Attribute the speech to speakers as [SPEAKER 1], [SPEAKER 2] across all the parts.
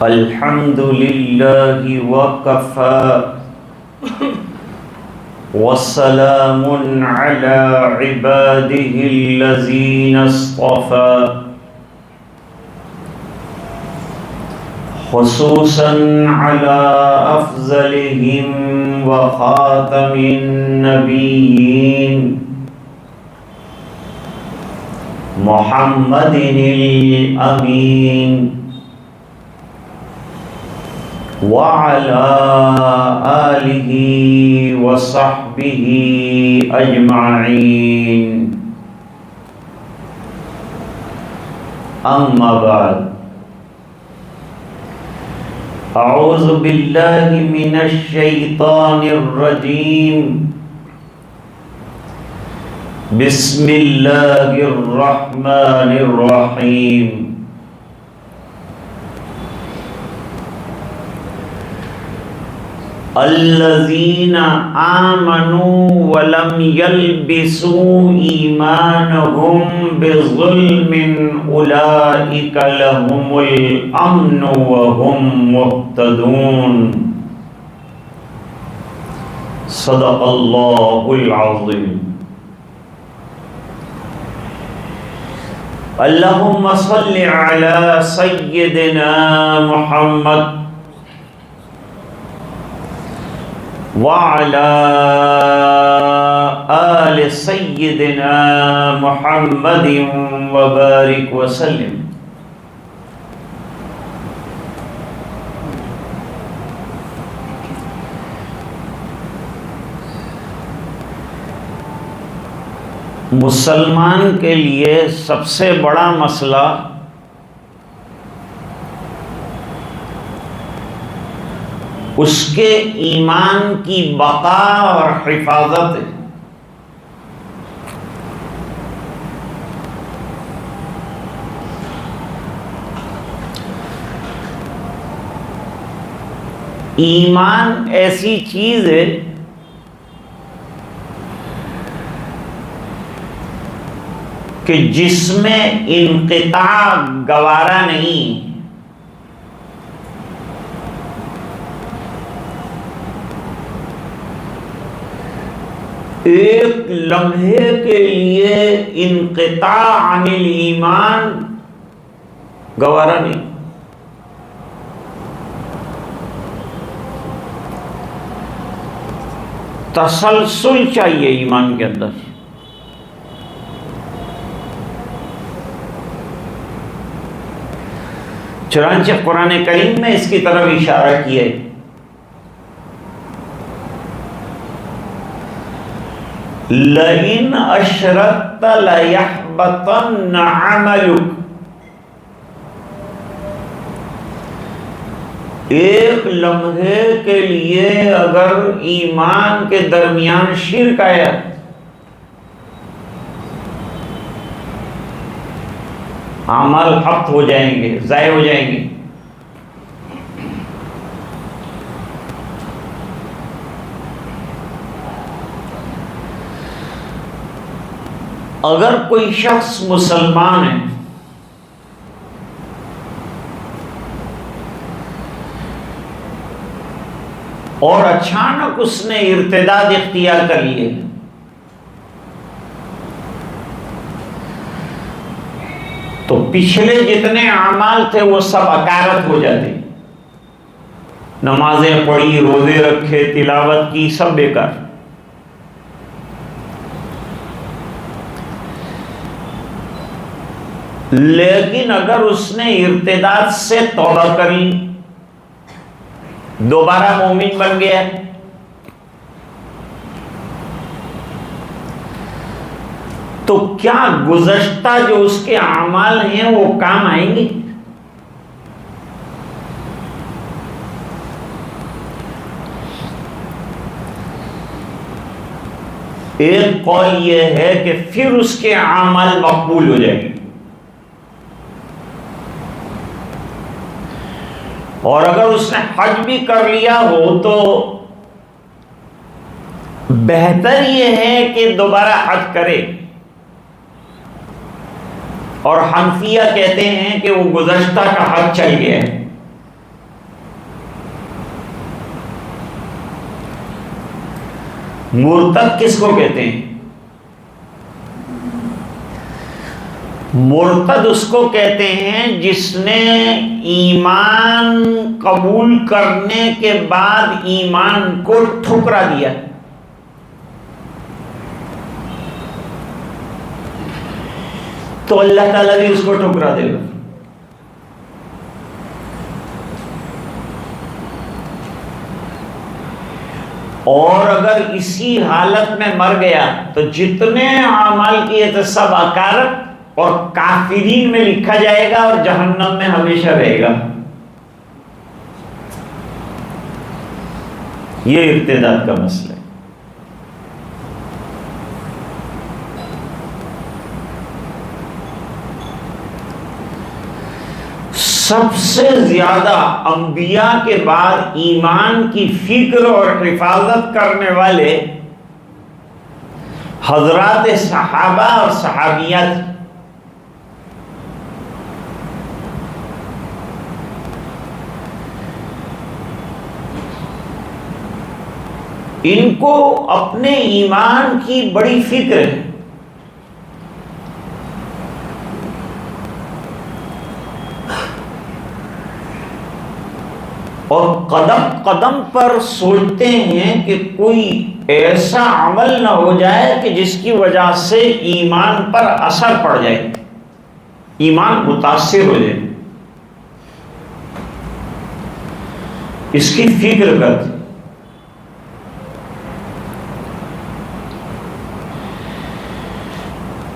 [SPEAKER 1] الحمد لله وكفى وسلام على عباده الذين اصطفى خصوصا على أفضلهم وخاتم النبيين محمد الأمين وعلى آله وصحبه أجمعين أما بعد أعوذ بالله من الشيطان الرجيم بسم الله الرحمن الرحيم الذين آمنوا ولم يلبسوا إيمانهم بظلم أولئك لهم الأمن وهم مهتدون صدق الله العظيم اللهم صل على سيدنا محمد وعلى آل سيدنا محمد وبارك وسلم. مسلمان کے لیے سب سے بڑا مسئلہ اس کے ایمان کی بقا اور حفاظت ہے. ایمان ایسی چیز ہے کہ جس میں انقطاع گوارا نہیں. ایک لمحے کے لیے انقطاع عن الایمان گوارا نہیں. تسلسل چاہیے ایمان کے اندر. چنانچہ قرآن کریم میں اس کی طرف اشارہ کیا ہے. لَإِنْ أَشْرَكْتَ لَيَحْبَطَنَّ عَمَلُكَ. ایک لمحے کے لیے اگر ایمان کے درمیان شرک آیا اعمال حبط ہو جائیں گے، ضائع ہو جائیں گے. اگر کوئی شخص مسلمان ہے اور اچانک اس نے ارتداد اختیار کر لیے تو پچھلے جتنے اعمال تھے وہ سب اکارت ہو جاتے. نمازیں پڑھی، روزے رکھے، تلاوت کی، سب بیکار. لیکن اگر اس نے ارتداد سے توبہ کر لی، دوبارہ مومن بن گیا، تو کیا گزشتہ جو اس کے اعمال ہیں وہ کام آئیں گے؟ ایک قول یہ ہے کہ پھر اس کے اعمال مقبول ہو جائیں گے. اور اگر اس نے حج بھی کر لیا ہو تو بہتر یہ ہے کہ دوبارہ حج کرے. اور حنفیہ کہتے ہیں کہ وہ گزشتہ کا حج چل گیا ہے، مرتد کس کو کہتے ہیں؟ مرتد اس کو کہتے ہیں جس نے ایمان قبول کرنے کے بعد ایمان کو ٹھکرا دیا. تو اللہ تعالیٰ بھی اس کو ٹھکرا دے گا. اور اگر اسی حالت میں مر گیا تو جتنے اعمال کیے تھے سب اکارت اور کافرین میں لکھا جائے گا اور جہنم میں ہمیشہ رہے گا. یہ ارتداد کا مسئلہ ہے. سب سے زیادہ انبیاء کے بعد ایمان کی فکر اور حفاظت کرنے والے حضرات صحابہ اور صحابیات. ان کو اپنے ایمان کی بڑی فکر ہے. اور قدم قدم پر سوچتے ہیں کہ کوئی ایسا عمل نہ ہو جائے کہ جس کی وجہ سے ایمان پر اثر پڑ جائے، ایمان متاثر ہو جائے. اس کی فکر کرتے.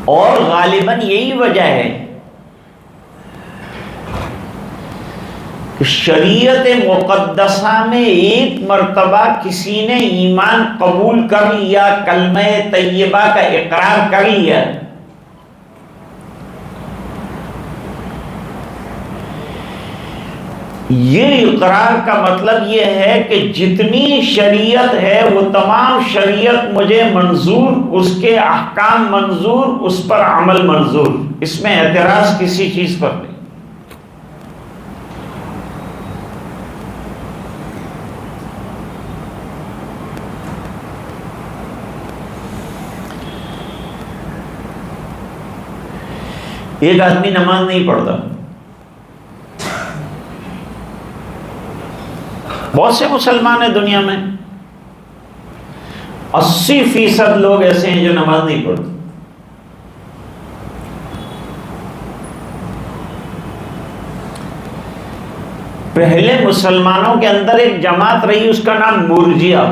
[SPEAKER 1] اور غالباً یہی وجہ ہے کہ شریعت مقدسہ میں ایک مرتبہ کسی نے ایمان قبول کر لیا، کلمہ طیبہ کا اقرار کر لیا، یہ اقرار کا مطلب یہ ہے کہ جتنی شریعت ہے وہ تمام شریعت مجھے منظور، اس کے احکام منظور، اس پر عمل منظور، اس میں اعتراض کسی چیز پر نہیں. ایک آدمی نماز نہیں پڑھتا، بہت سے مسلمان ہیں دنیا میں، 80% لوگ ایسے ہیں جو نماز نہیں پڑھتے. پہلے مسلمانوں کے اندر ایک جماعت رہی، اس کا نام مرجئہ.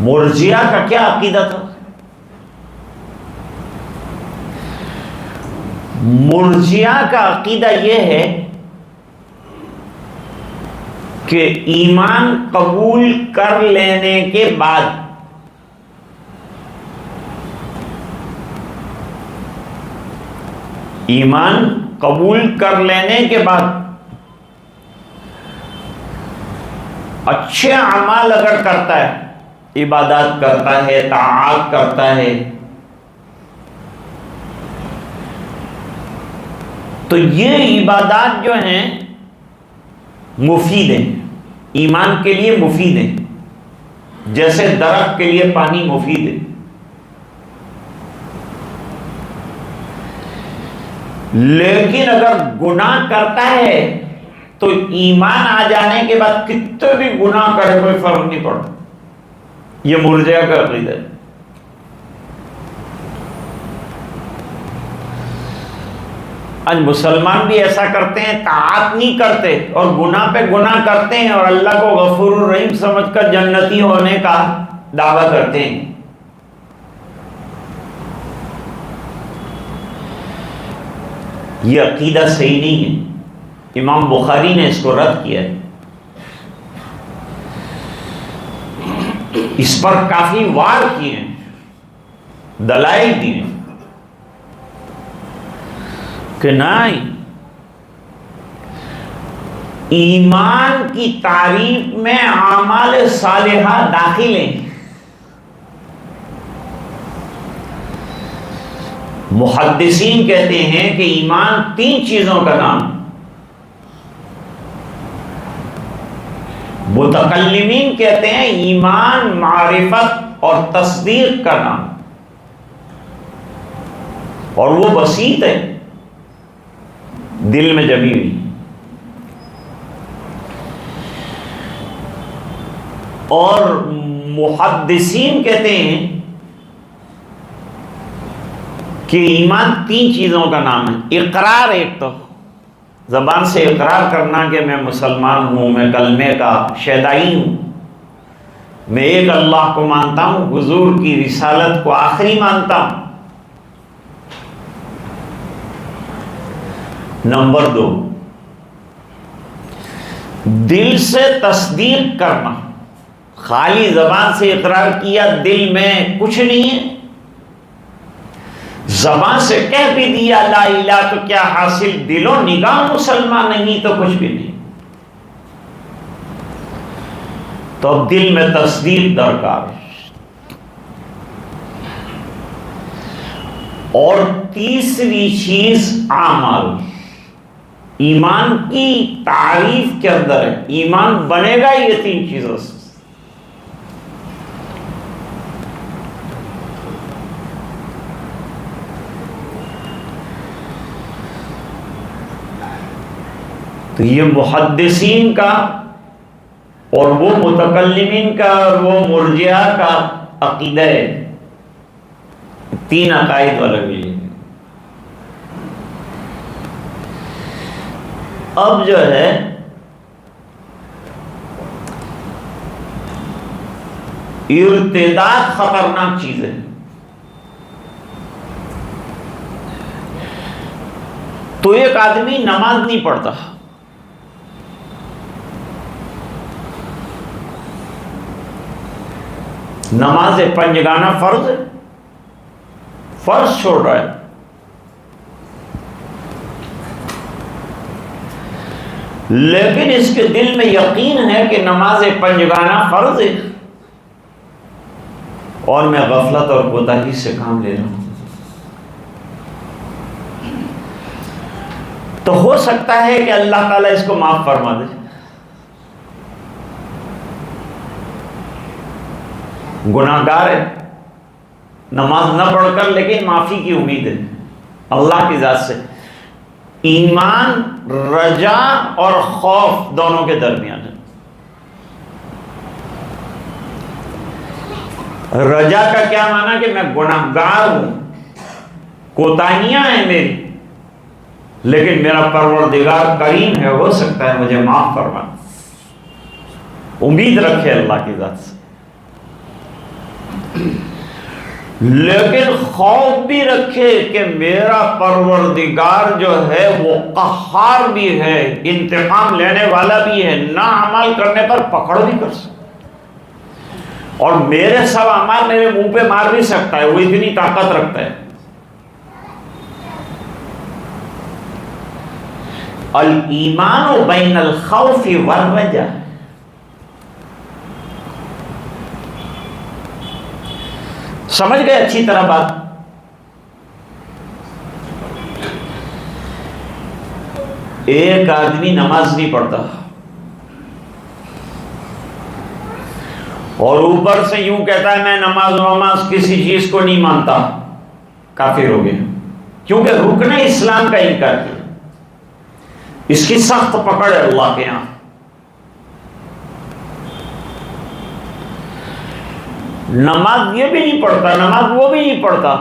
[SPEAKER 1] مرجئہ کا کیا عقیدہ تھا؟ مرجئہ کا عقیدہ یہ ہے کہ ایمان قبول کر لینے کے بعد ایمان قبول کر لینے کے بعد اچھے اعمال اگر کرتا ہے، عبادات کرتا ہے، طاعات کرتا ہے، تو یہ عبادات جو ہیں مفید ہیں، ایمان کے لیے مفید ہیں، جیسے درخت کے لیے پانی مفید ہے. لیکن اگر گناہ کرتا ہے تو ایمان آ جانے کے بعد کتنے بھی گناہ کرے کوئی فرق نہیں پڑتا. یہ مرجئہ کا عقیدہ ہے. آج مسلمان بھی ایسا کرتے ہیں، طاعت نہیں کرتے اور گناہ پہ گناہ کرتے ہیں اور اللہ کو غفور الرحیم سمجھ کر جنتی ہونے کا دعویٰ کرتے ہیں. یہ عقیدہ صحیح نہیں ہے. امام بخاری نے اس کو رد کیا ہے. اس پر کافی وار کیے ہیں، دلائل دیے ہیں کہ نہیں، ایمان کی تعریف میں اعمال صالحہ داخل ہیں. محدثین کہتے ہیں کہ ایمان 3 چیزوں کا نام: متکلمین کہتے ہیں ایمان معرفت اور تصدیق کا نام، اور وہ بسیط ہے، دل میں جمی ہوئی۔ اور محدثین کہتے ہیں کہ ایمان 3 چیزوں کا نام ہے۔ اقرار، ایک تو زبان سے اقرار کرنا کہ میں مسلمان ہوں، میں کلمے کا شیدائی ہوں، میں ایک اللہ کو مانتا ہوں، حضور کی رسالت کو آخری مانتا ہوں۔ نمبر 2، دل سے تصدیق کرنا، خالی زبان سے اقرار کیا، دل میں کچھ نہیں ہے، زبان سے کہہ بھی دیا لا الہ تو کیا حاصل، دل و نگاہ مسلمان نہیں تو کچھ بھی نہیں۔ تو اب دل میں تصدیق درکار ہے۔ اور تیسری چیز عمل، ایمان کی تعریف کے اندر ہے، ایمان بنے گا یہ 3 چیزوں سے۔ تو یہ محدثین کا اور وہ متکلمین کا اور وہ مرجئہ کا عقیدہ ہے، 3 عقائد والا بھی ہے۔ اب جو ہے ارتداد خطرناک چیز ہے۔ تو ایک آدمی نماز نہیں پڑھتا، نماز پنجگانہ فرض ہے، فرض چھوڑ رہا ہے، لیکن اس کے دل میں یقین ہے کہ نماز پنجگانہ فرض ہے، اور میں غفلت اور کوتاہی سے کام لے رہا ہوں۔ تو ہو سکتا ہے کہ اللہ تعالیٰ اس کو معاف فرما دے، گناہ گار ہے، نماز نہ پڑھ کر لیکن معافی کی امید ہے اللہ کی ذات سے۔ ایمان رجا اور خوف دونوں کے درمیان ہے۔ رجا کا کیا معنی کہ میں گناہ گار ہوں، کوتاہیاں ہیں میری، لیکن میرا پروردگار کریم ہے، ہو سکتا ہے مجھے معاف فرما۔ امید رکھے اللہ کی ذات سے، لیکن خوف بھی رکھے کہ میرا پروردگار جو ہے وہ قہار بھی ہے، انتقام لینے والا بھی ہے، نہ عمل کرنے پر پکڑ بھی کر سکتا، اور میرے سب اعمال میرے منہ پہ مار بھی سکتا ہے، وہ اتنی طاقت رکھتا ہے۔ الایمان بین الخوف والرجا، سمجھ گئے اچھی طرح بات؟ ایک آدمی نماز نہیں پڑھتا اور اوپر سے یوں کہتا ہے میں نماز کسی چیز کو نہیں مانتا، کافر ہو گیا، کیونکہ رکن اسلام کا انکار کیا۔ اس کی سخت پکڑ ہے اللہ کے یہاں۔ نماز یہ بھی نہیں پڑھتا، نماز وہ بھی نہیں پڑھتا،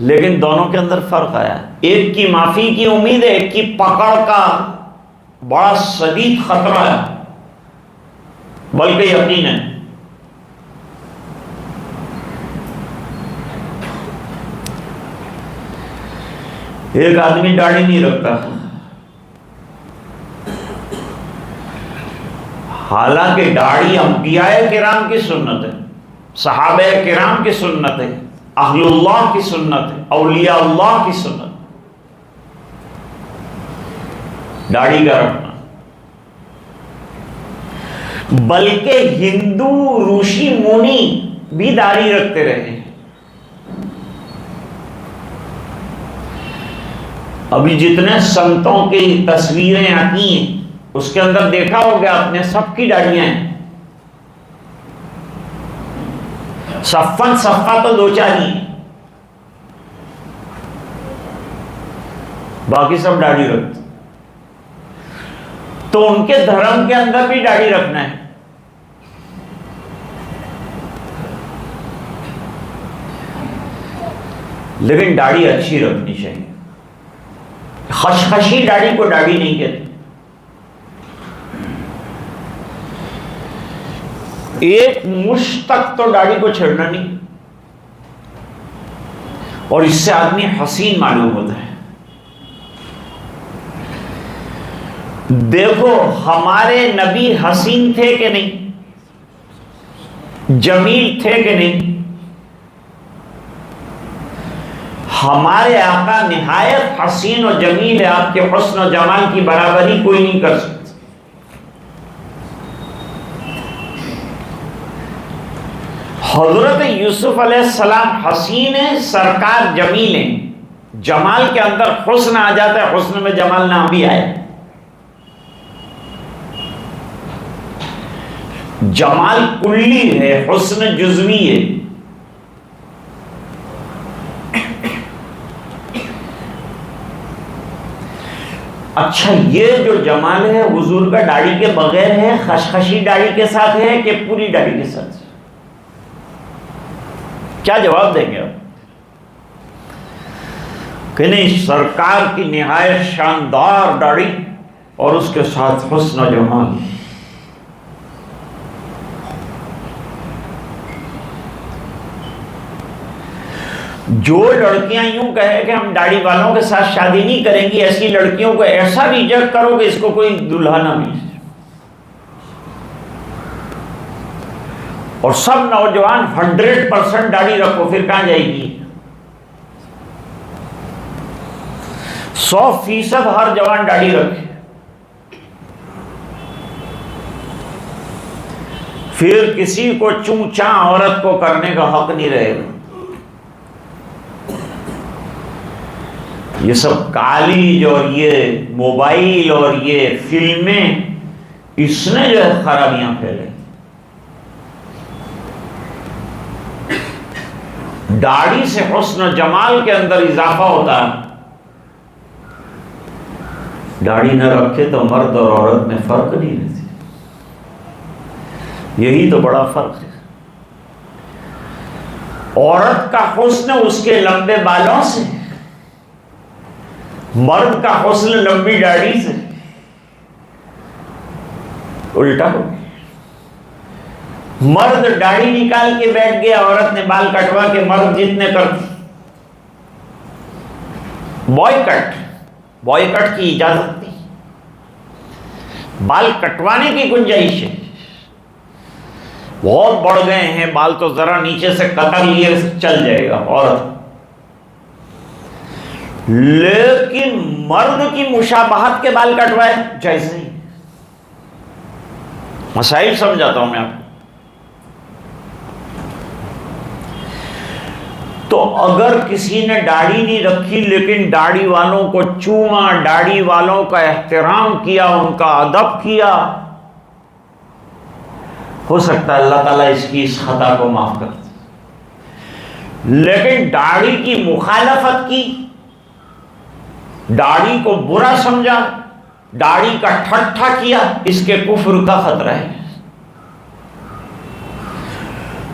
[SPEAKER 1] لیکن دونوں کے اندر فرق آیا، ایک کی معافی کی امید ہے، ایک کی پکڑ کا بڑا شدید خطرہ ہے، بلکہ یقین ہے۔ ایک آدمی داڑھی نہیں رکھتا، حالانکہ داڑھی انبیاء کرام کی سنت ہے، صحابہ کرام کی سنت ہے، اہل اللہ کی سنت ہے، اولیاء اللہ کی سنت، داڑھی کا رکھنا۔ بلکہ ہندو رشی منی بھی داڑھی رکھتے رہے ہیں۔ ابھی جتنے سنتوں کی تصویریں آتی ہیں اس کے اندر دیکھا ہوگا اپنے سب کی داڑیاں ہیں، صفن صفا تو دو چار ہی ہیں، باقی سب داڑھی رکھتے، تو ان کے دھرم کے اندر بھی داڑھی رکھنا ہے۔ لیکن داڑھی اچھی رکھنی چاہیے، خشخشی داڑھی کو داڑھی نہیں کہتے۔ ایک مشت تک تو داڑھی کو چھڑنا نہیں، اور اس سے آدمی حسین معلوم ہوتا ہے۔ دیکھو ہمارے نبی حسین تھے کہ نہیں، جمیل تھے کہ نہیں؟ ہمارے آقا نہایت حسین و جمیل ہے، آپ کے حسن و جمال کی برابری کوئی نہیں کر سکتا۔ حضرت یوسف علیہ السلام حسین ہیں، سرکار جمیل ہیں۔ جمال کے اندر حسن آ جاتا ہے، حسن میں جمال نہ بھی آئے۔ جمال کلی ہے، حسن جزوی ہے۔ اچھا یہ جو جمال ہے حضور کا داڑھی کے بغیر ہے، خشخشی داڑھی کے ساتھ ہے کہ پوری داڑھی کے ساتھ؟ کیا جواب دیں گے آپ؟ کہ نہیں، سرکار کی نہایت شاندار داڑھی اور اس کے ساتھ حسن و جمال۔ جو لڑکیاں یوں کہے کہ ہم داڑھی والوں کے ساتھ شادی نہیں کریں گی، ایسی لڑکیوں کو ایسا ریجیکٹ کرو کہ اس کو کوئی دلہا نہ ملے۔ اور سب نوجوان 100% داڑھی رکھو، پھر کہاں جائے گی؟ 100% ہر جوان داڑھی رکھے، پھر کسی کو چوں چاں عورت کو کرنے کا حق نہیں رہے گا۔ یہ سب کالج اور یہ موبائل اور یہ فلمیں، اس نے جو ہے خرابیاں پھیلے۔ داڑھی سے حسن و جمال کے اندر اضافہ ہوتا ہے۔ داڑھی نہ رکھے تو مرد اور عورت میں فرق نہیں رہتی، یہی تو بڑا فرق ہے۔ عورت کا حسن اس کے لمبے بالوں سے، مرد کا حسن لمبی داڑھی سے۔ الٹا ہو گیا، مرد داڑھی نکال کے بیٹھ گیا، عورت نے بال کٹوا کے مرد جتنے کرتے۔ بوائے کٹ کی اجازت نہیں، بال کٹوانے کی گنجائش ہے۔ بہت بڑھ گئے ہیں بال تو ذرا نیچے سے کتر لیے چل جائے گا عورت، لیکن مرد کی مشابہت کے بال کٹوائے جائز نہیں۔ مسائل سمجھاتا ہوں میں آپ کو۔ تو اگر کسی نے داڑھی نہیں رکھی لیکن داڑھی والوں کو چوما، داڑھی والوں کا احترام کیا، ان کا ادب کیا، ہو سکتا ہے اللہ تعالیٰ اس کی اس خطا کو معاف کر دے۔ لیکن داڑھی کی مخالفت کی، داڑھی کو برا سمجھا، داڑھی کا ٹھٹھا کیا، اس کے کفر کا خطرہ ہے۔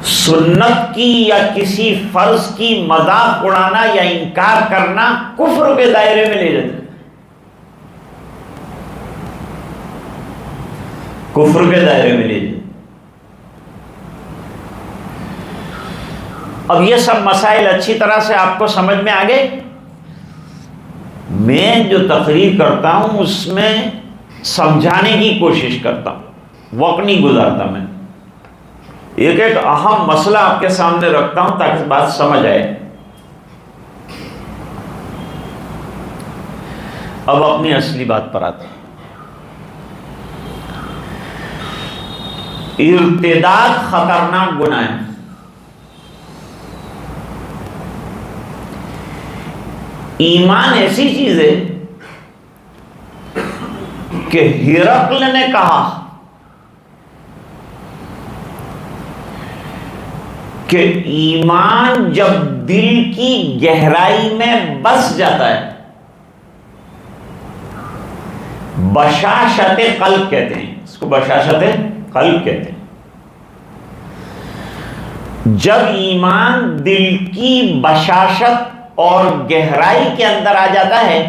[SPEAKER 1] سنت کی یا کسی فرض کی مذاق اڑانا یا انکار کرنا کفر کے دائرے میں لے جاتا ہے، کفر کے دائرے میں لے جاتا ہے۔ اب یہ سب مسائل اچھی طرح سے آپ کو سمجھ میں آ گئے۔ میں جو تقریر کرتا ہوں اس میں سمجھانے کی کوشش کرتا ہوں، وقت نہیں گزارتا میں۔ ایک ایک اہم مسئلہ آپ کے سامنے رکھتا ہوں تاکہ بات سمجھ آئے۔ اب اپنی اصلی بات پر آتے ہیں۔ ارتداد خطرناک گناہ ہے۔ ایمان ایسی چیز ہے کہ ہرقل نے کہا کہ ایمان جب دل کی گہرائی میں بس جاتا ہے، بشاشت قلب کہتے ہیں اس کو، بشاشت قلب کہتے ہیں، جب ایمان دل کی بشاشت اور گہرائی کے اندر آ جاتا ہے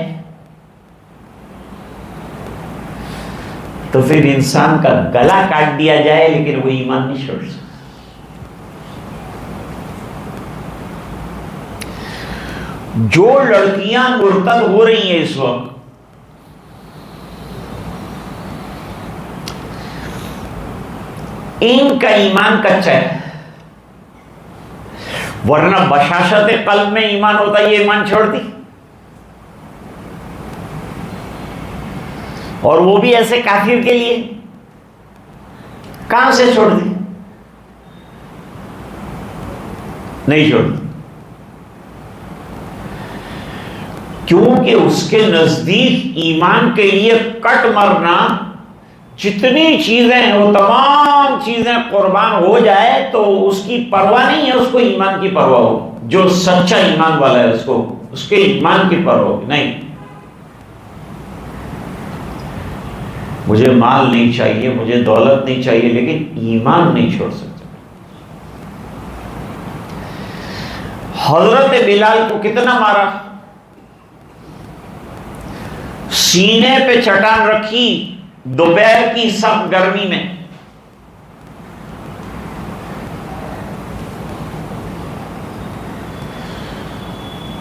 [SPEAKER 1] تو پھر انسان کا گلا کاٹ دیا جائے لیکن وہ ایمان نہیں چھوڑ سکتا۔ جو لڑکیاں مرتد ہو رہی ہیں اس وقت، ان کا ایمان کچا ہے، ورنہ بشاشت قلب میں ایمان ہوتا یہ ایمان چھوڑتی، اور وہ بھی ایسے کافر کے لیے، کہاں سے چھوڑ دی؟ نہیں چھوڑتی، کیونکہ اس کے نزدیک ایمان کے لیے کٹ مرنا، جتنی چیزیں ہیں وہ تمام چیزیں قربان ہو جائے تو اس کی پرواہ نہیں ہے، اس کو ایمان کی پرواہ ہو، جو سچا ایمان والا ہے اس کو اس کے ایمان کی پرواہ ہو۔ نہیں، مجھے مال نہیں چاہیے، مجھے دولت نہیں چاہیے، لیکن ایمان نہیں چھوڑ سکتا۔ حضرت بلال کو کتنا مارا، سینے پہ چٹان رکھی دوپہر کی سخت گرمی میں،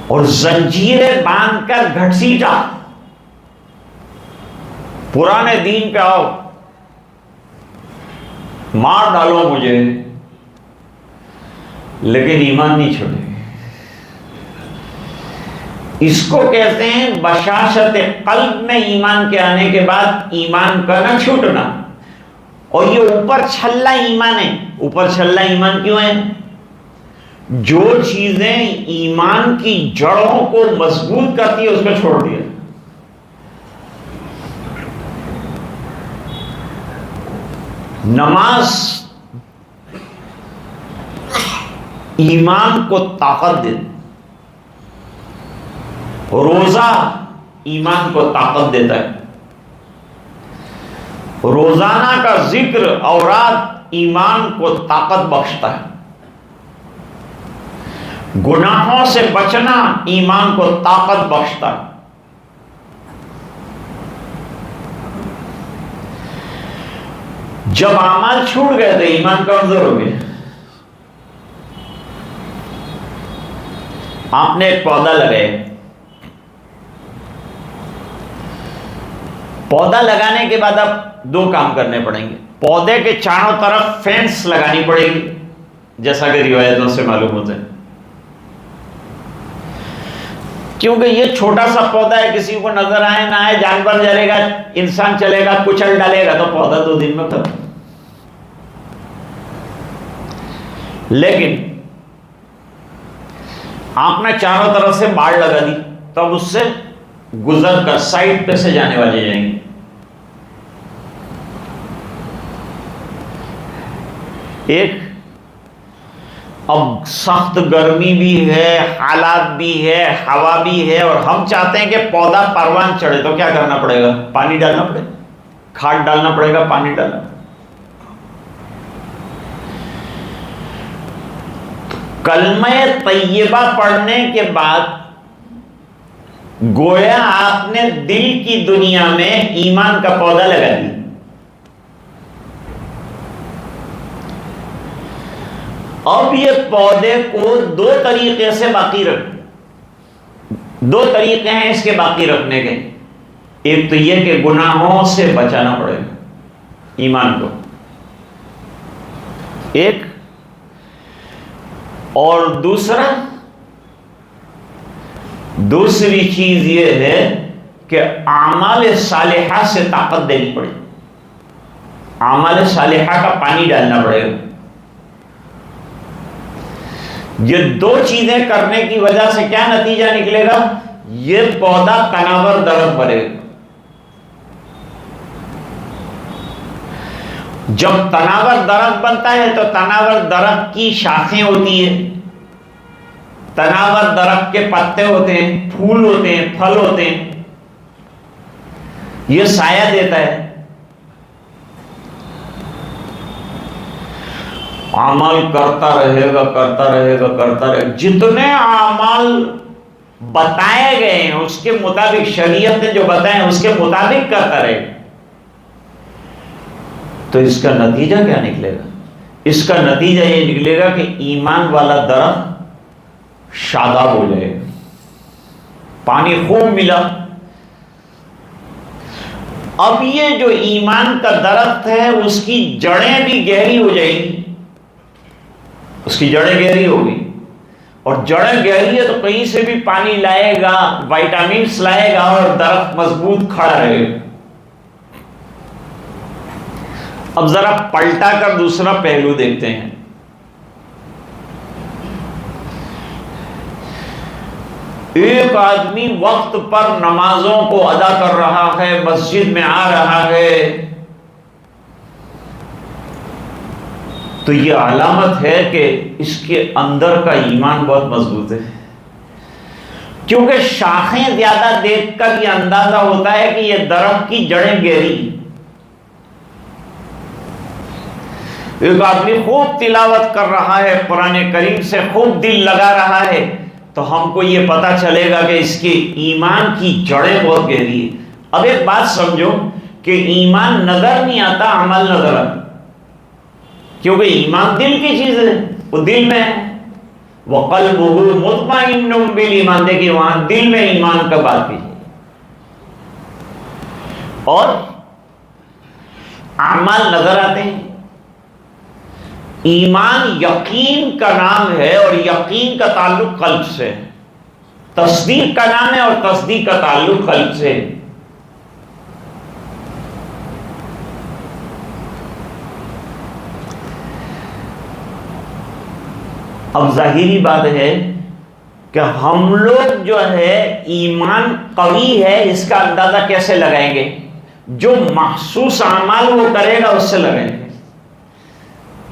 [SPEAKER 1] اور زنجیریں باندھ کر گھسیٹا، پرانے دین پہ آؤ، مار ڈالو مجھے، لیکن ایمان نہیں چھوڑے۔ اس کو کہتے ہیں بشاشت قلب میں ایمان کے آنے کے بعد ایمان کا نہ چھوٹنا۔ اور یہ اوپر چھلا ایمان ہے۔ اوپر چھلا ایمان کیوں ہے؟ جو چیزیں ایمان کی جڑوں کو مضبوط کرتی ہے اس کو چھوڑ دیا۔ نماز ایمان کو طاقت دیتی، روزہ ایمان کو طاقت دیتا ہے، روزانہ کا ذکر اوراد ایمان کو طاقت بخشتا ہے، گناہوں سے بچنا ایمان کو طاقت بخشتا ہے۔ جب اعمال چھوٹ گئے تو ایمان کمزور ہو گئے۔ آپ نے ایک پودا لگایا، پودا لگانے کے بعد اب دو کام کرنے پڑیں گے۔ پودے کے چاروں طرف فینس لگانی پڑے گی، جیسا کہ روایتوں سے معلوم ہوتا ہے، کیونکہ یہ چھوٹا سا پودا ہے، کسی کو نظر آئے نہ آئے، جانور چلے گا، انسان چلے گا، کچل ڈالے گا تو پودا 2 دن میں ختم۔ لیکن آپ نے چاروں طرف سے باڑ لگا دی، تب اس سے گزر کر سائڈ پہ سے جانے والے جائیں گے۔ ایک اب سخت گرمی بھی ہے، حالات بھی ہے، ہوا بھی ہے، اور ہم چاہتے ہیں کہ پودا پروان چڑھے تو کیا کرنا پڑے گا؟ پانی ڈالنا پڑے گا، کھاد ڈالنا پڑے گا، پانی ڈالنا پڑے گا۔ کلمہ طیبہ پڑھنے کے بعد گویا آپ نے دل کی دنیا میں ایمان کا پودا لگا دیا۔ اب یہ پودے کو 2 طریقے سے باقی رکھ، 2 طریقے ہیں اس کے باقی رکھنے کے۔ ایک تو یہ کہ گناہوں سے بچانا پڑے گا ایمان کو، ایک، اور دوسری چیز یہ ہے کہ اعمال صالحہ سے طاقت دینی پڑے، اعمال صالحہ کا پانی ڈالنا پڑے گا۔ یہ 2 چیزیں کرنے کی وجہ سے کیا نتیجہ نکلے گا؟ یہ پودا تناور درخت بنے گا۔ جب تناور درخت بنتا ہے تو تناور درخت کی شاخیں ہوتی ہیں، تناور درخت کے پتے ہوتے ہیں، پھول ہوتے ہیں، پھل ہوتے ہیں، یہ سایہ دیتا ہے۔ عمل کرتا رہے گا، کرتا رہے گا، کرتا رہے گا، جتنے اعمال بتائے گئے ہیں اس کے مطابق، شریعت نے جو بتائے ہیں اس کے مطابق کرتا رہے گا، تو اس کا نتیجہ کیا نکلے گا؟ اس کا نتیجہ یہ نکلے گا کہ ایمان والا درخت شاداب ہو جائے گا، پانی خوب ملا۔ اب یہ جو ایمان کا درخت ہے اس کی جڑیں بھی گہری ہو جائیں گی، اس کی جڑیں گہری ہوگی، اور جڑیں گہری ہے تو کہیں سے بھی پانی لائے گا، وائٹامنس لائے گا، اور درخت مضبوط کھڑا رہے گا۔ اب ذرا پلٹا کر دوسرا پہلو دیکھتے ہیں۔ ایک آدمی وقت پر نمازوں کو ادا کر رہا ہے، مسجد میں آ رہا ہے، تو یہ علامت ہے کہ اس کے اندر کا ایمان بہت مضبوط ہے، کیونکہ شاخیں زیادہ دیکھ کر یہ اندازہ ہوتا ہے کہ یہ درخت کی جڑیں گہری۔ ایک آدمی خوب تلاوت کر رہا ہے، قرآن کریم سے خوب دل لگا رہا ہے، تو ہم کو یہ پتا چلے گا کہ اس کے ایمان کی جڑیں بہت گہری ہے۔ اب ایک بات سمجھو کہ ایمان نظر نہیں آتا، عمل نظر آتا، کیونکہ ایمان دل کی چیز ہے، وہ دل میں ہے۔ وَقَلْبُهُ مُطْمَئِنٌ بِالْإِيمَانِ، دیکھیے وہاں دل میں ایمان کا بات کی، اور اعمال نظر آتے ہیں۔ ایمان یقین کا نام ہے، اور یقین کا تعلق قلب سے ہے، تصدیق کا نام ہے، اور تصدیق کا تعلق قلب سے ہے۔ اب ظاہری بات ہے کہ ہم لوگ جو ہے ایمان قوی ہے اس کا اندازہ کیسے لگائیں گے؟ جو محسوس اعمال وہ کرے گا اس سے لگائیں گے،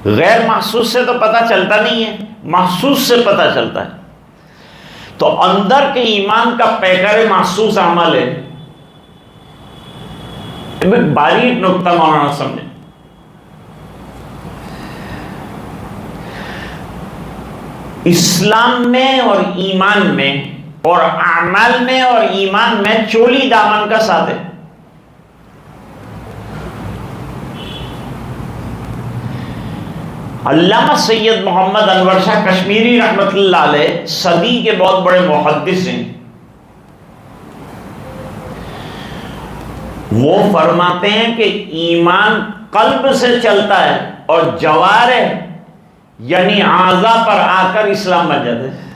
[SPEAKER 1] غیر محسوس سے تو پتہ چلتا نہیں ہے، محسوس سے پتہ چلتا ہے۔ تو اندر کے ایمان کا پیکر محسوس عمل ہے۔ ایک باریک نقطہ مولانا سمجھیں، اسلام میں اور ایمان میں اور اعمال میں اور ایمان میں چولی دامن کا ساتھ ہے۔ علامہ سید محمد انور شاہ کشمیری رحمۃ اللہ علیہ صدی کے بہت بڑے محدث ہیں، وہ فرماتے ہیں کہ ایمان قلب سے چلتا ہے اور جوارح یعنی اعضاء پر آ کر اسلام بن جاتا ہے۔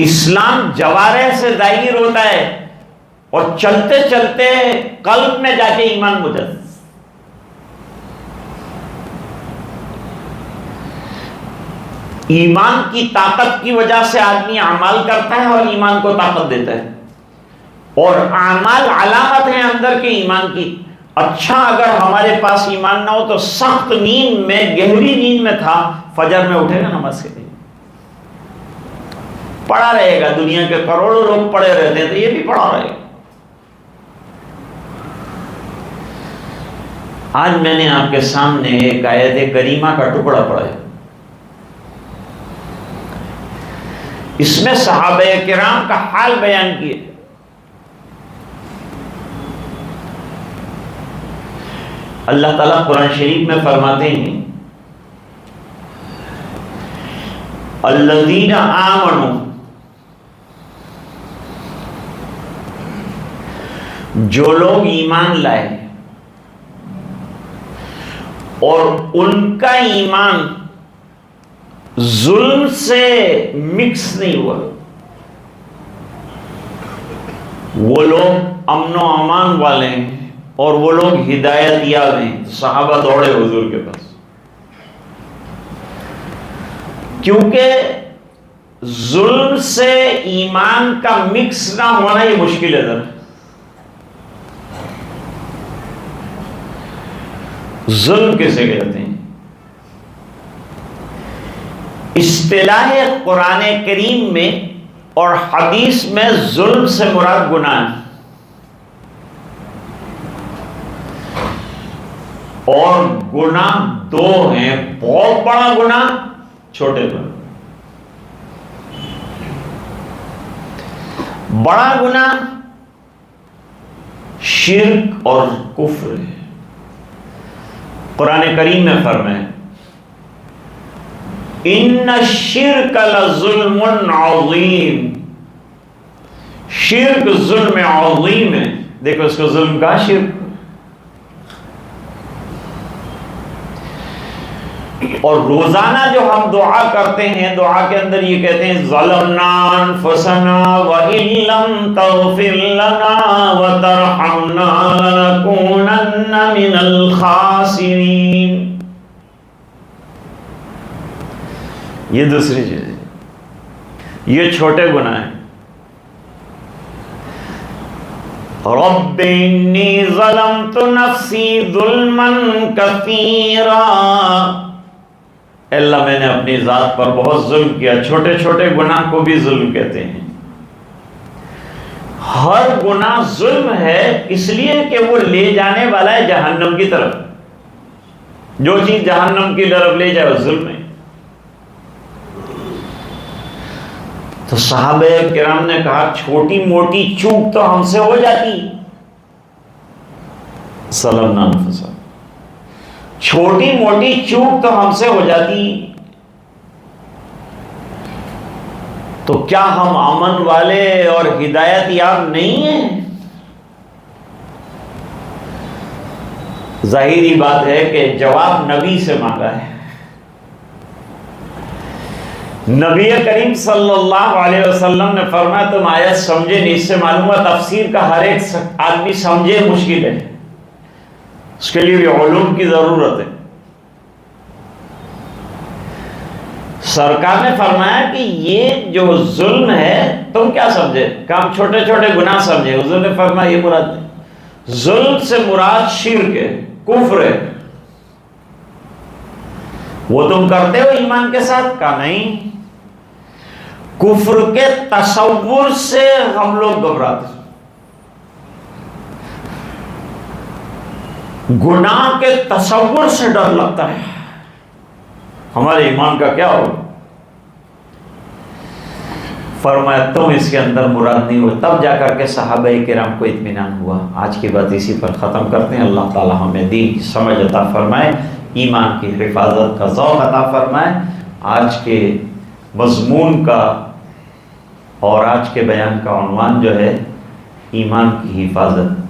[SPEAKER 1] اسلام جوارح سے ظاہر ہوتا ہے اور چلتے چلتے قلب میں جا کے ایمان ہو جاتا ہے۔ ایمان کی طاقت کی وجہ سے آدمی اعمال کرتا ہے اور ایمان کو طاقت دیتا ہے، اور اعمال علامت ہیں اندر کے ایمان کی۔ اچھا اگر ہمارے پاس ایمان نہ ہو تو سخت نیند میں، گہری نیند میں تھا، فجر میں اٹھے گا نماز کے لیے، پڑا رہے گا، دنیا کے کروڑوں لوگ پڑے رہتے ہیں تو یہ بھی پڑا رہے گا۔ آج میں نے آپ کے سامنے ایک آیت کریمہ کا ٹکڑا پڑھا ہے، اس میں صحابہ کرام کا حال بیان کیے۔ اللہ تعالیٰ قرآن شریف میں فرماتے ہیں الذین آمنوا، جو لوگ ایمان لائے اور ان کا ایمان ظلم سے مکس نہیں ہوا، وہ لوگ امن و امان والے ہیں اور وہ لوگ ہدایت یاب ہیں۔ صحابہ دوڑے حضور کے پاس، کیونکہ ظلم سے ایمان کا مکس نہ ہونا یہ مشکل ہے ذرا۔ ظلم کسے کہتے ہیں؟ اصطلاح قرآن کریم میں اور حدیث میں ظلم سے مراد گناہ ہے، اور گناہ دو ہیں، بہت بڑا گناہ، چھوٹے گناہ۔ بڑا گناہ شرک اور کفر ہے۔ قرآن کریم میں فرمائے ان الشرک لظلم عظیم، شرک ظلم عظیم ہے۔ دیکھو اس کو ظلم کا شرک، اور روزانہ جو ہم دعا کرتے ہیں، دعا کے اندر یہ کہتے ہیں ظلمنا انفسنا وَإِن لَّمْ تَغْفِرْ لَنَا وَتَرْحَمْنَا لَنَكُونَنَّ مِنَ الْخَاسِرِينَ۔ یہ دوسری چیز ہے، یہ چھوٹے گناہ ہیں۔ رب انی ظلمت نفسی ظلما کثیرا، اللہ میں نے اپنی ذات پر بہت ظلم کیا۔ چھوٹے چھوٹے گناہ کو بھی ظلم کہتے ہیں۔ ہر گناہ ظلم ہے اس لیے کہ وہ لے جانے والا ہے جہنم کی طرف۔ جو چیز جہنم کی طرف لے جائے وہ ظلم ہے۔ تو صحابہ کرام نے کہا چھوٹی موٹی چوک تو ہم سے ہو جاتی، ظلمنا انفسنا، چھوٹی موٹی چوک تو ہم سے ہو جاتی، تو کیا ہم امن والے اور ہدایت یاب نہیں ہیں؟ ظاہری بات ہے کہ جواب نبی سے مانگا ہے۔ نبی کریم صلی اللہ علیہ وسلم نے فرمایا تم آیت سمجھے نہیں، اس سے معلوم ہے تفسیر کا ہر ایک آدمی سمجھے مشکل ہے، اس کے لیے بھی علوم کی ضرورت ہے۔ سرکار نے فرمایا کہ یہ جو ظلم ہے تم کیا سمجھے، کہ ہم چھوٹے چھوٹے گناہ سمجھے۔ حضور نے فرمایا یہ مراد نہیں، ظلم سے مراد شرک ہے، کفر ہے۔ وہ تم کرتے ہو ایمان کے ساتھ؟ کہا نہیں، کفر کے تصور سے ہم لوگ گھبراتے، گناہ کے تصور سے ڈر لگتا ہے، ہمارے ایمان کا کیا ہوگا؟ فرمایا تم اس کے اندر مراد نہیں ہو۔ تب جا کر کے صحابہ کرام کو اطمینان ہوا۔ آج کی بات اسی پر ختم کرتے ہیں۔ اللہ تعالی ہمیں دین کی سمجھ عطا فرمائے، ایمان کی حفاظت کا ذوق عطا فرمائے۔ آج کے مضمون کا اور آج کے بیان کا عنوان جو ہے ایمان کی حفاظت۔